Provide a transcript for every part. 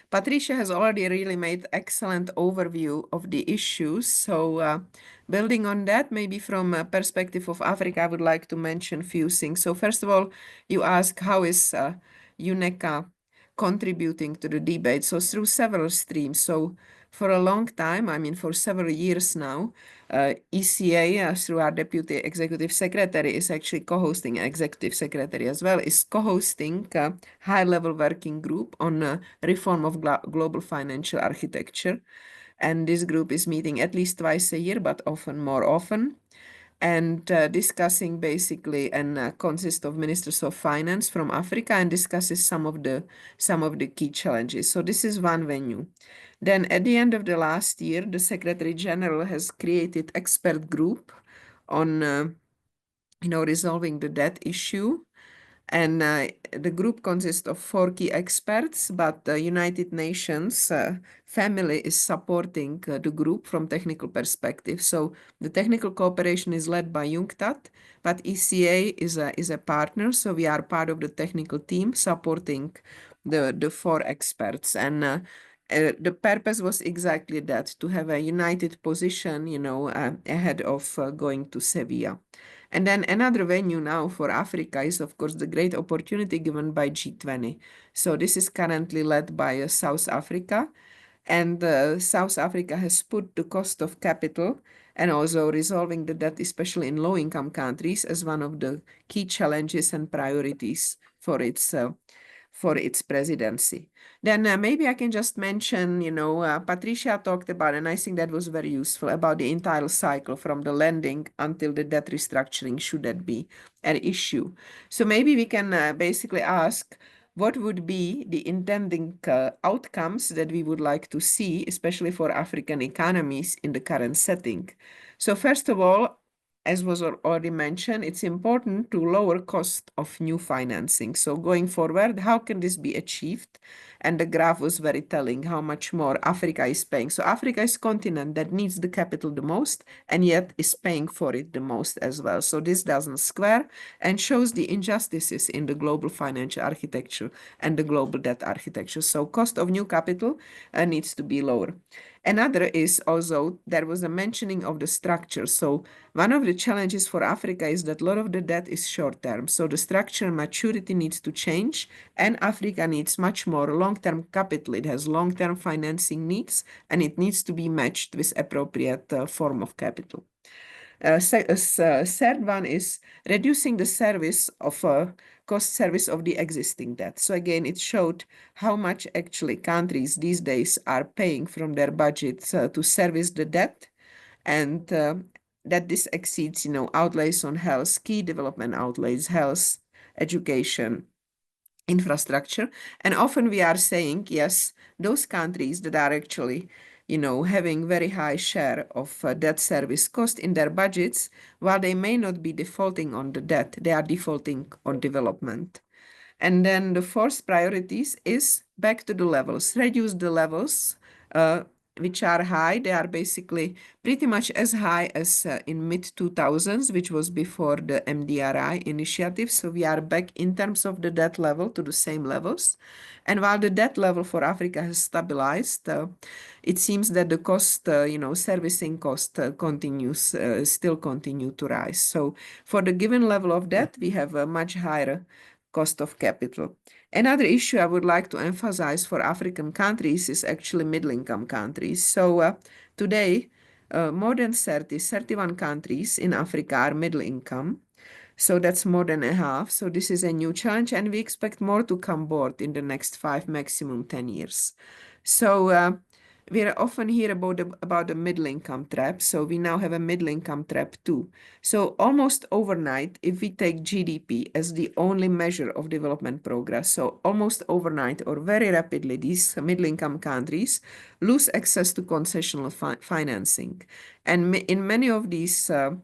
Patricia has already really made excellent overview of the issues. So building on that, maybe from a perspective of Africa, I would like to mention a few things. So first of all, you ask how is UNECA contributing to the debate? So through several streams. So for a long time, I mean for several years now, ECA, through our Deputy Executive Secretary, is actually co-hosting, Executive Secretary as well, is co-hosting a high-level working group on reform of global financial architecture. And this group is meeting at least twice a year, but often more often, and discussing basically, and consists of ministers of finance from Africa, and discusses some of the key challenges. So this is one venue. Then at the end of the last year, the Secretary General has created expert group on resolving the debt issue. And the group consists of 4 key experts, but the United Nations family is supporting the group from technical perspective. So the technical cooperation is led by UNCTAD, but ECA is a partner. So we are part of the technical team supporting the 4 experts. And the purpose was exactly that, to have a united position, ahead of going to Sevilla. And then another venue now for Africa is, of course, the great opportunity given by G20. So this is currently led by South Africa. And South Africa has put the cost of capital and also resolving the debt, especially in low-income countries, as one of the key challenges and priorities for its presidency. Then maybe I can just mention, Patricia talked about, and I think that was very useful, about the entire cycle from the lending until the debt restructuring, should that be an issue. So maybe we can basically ask, what would be the intending outcomes that we would like to see, especially for African economies in the current setting? So first of all, as was already mentioned, it's important to lower cost of new financing. So going forward, how can this be achieved? And the graph was very telling how much more Africa is paying. So Africa is a continent that needs the capital the most and yet is paying for it the most as well. So this doesn't square and shows the injustices in the global financial architecture and the global debt architecture. So cost of new capital needs to be lower. Another is also, there was a mentioning of the structure. So one of the challenges for Africa is that a lot of the debt is short term. So the structure and maturity needs to change, and Africa needs much more long-term capital. It has long-term financing needs, and it needs to be matched with appropriate form of capital. Third one is reducing the service of cost service of the existing debt. So again, it showed how much actually countries these days are paying from their budgets to service the debt, and that this exceeds, outlays on health, key development outlays, health, education, infrastructure. And often we are saying, yes, those countries that are actually, having very high share of debt service cost in their budgets, while they may not be defaulting on the debt, they are defaulting on development. And then the fourth priorities is back to the levels, reduce the levels, which are high. They are basically pretty much as high as in mid-2000s, which was before the MDRI initiative. So we are back in terms of the debt level to the same levels. And while the debt level for Africa has stabilized, it seems that the cost, servicing cost still continue to rise. So for the given level of debt, we have a much higher cost of capital. Another issue I would like to emphasize for African countries is actually middle-income countries. So today, more than 31 countries in Africa are middle income. So that's more than a half. So this is a new challenge, and we expect more to come board in the next 5, maximum 10 years. So we often hear about the middle income trap. So we now have a middle income trap too. So almost overnight, if we take GDP as the only measure of development progress, so almost overnight or very rapidly, these middle income countries lose access to concessional financing. And in many of these current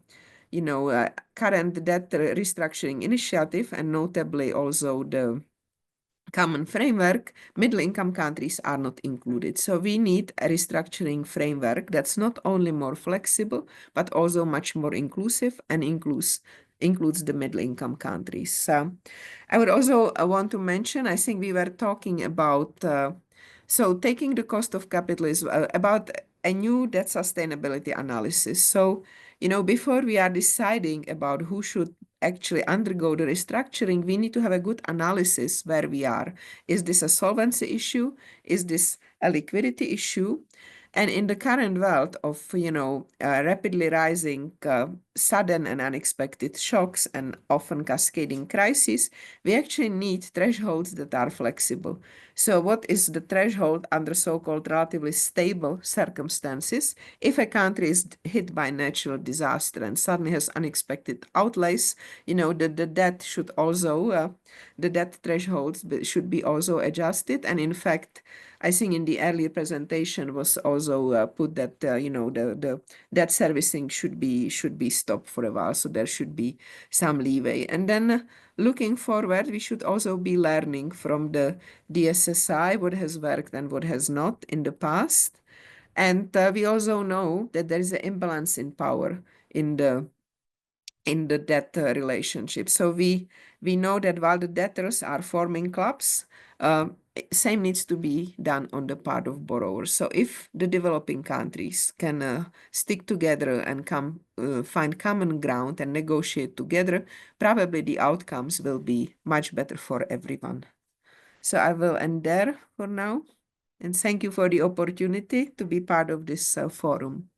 debt restructuring initiative, and notably also the common framework, middle-income countries are not included. So we need a restructuring framework that's not only more flexible, but also much more inclusive and includes the middle-income countries. I would also want to mention, I think we were talking about So taking the cost of capital is about a new debt sustainability analysis. So, before we are deciding about who should actually undergo the restructuring, we need to have a good analysis where we are. Is this a solvency issue? Is this a liquidity issue? And in the current world of, rapidly rising, sudden and unexpected shocks and often cascading crises, we actually need thresholds that are flexible. So what is the threshold under so-called relatively stable circumstances? If a country is hit by natural disaster and suddenly has unexpected outlays, the debt should also, the debt thresholds should be also adjusted. And in fact, I think in the earlier presentation was also put that the debt servicing should be stopped for a while, so there should be some leeway. And then looking forward, we should also be learning from the DSSI what has worked and what has not in the past. And we also know that there is an imbalance in power in the debt relationship. So we know that while the debtors are forming clubs, same needs to be done on the part of borrowers. So if the developing countries can stick together and find common ground and negotiate together, probably the outcomes will be much better for everyone. So I will end there for now. And thank you for the opportunity to be part of this forum.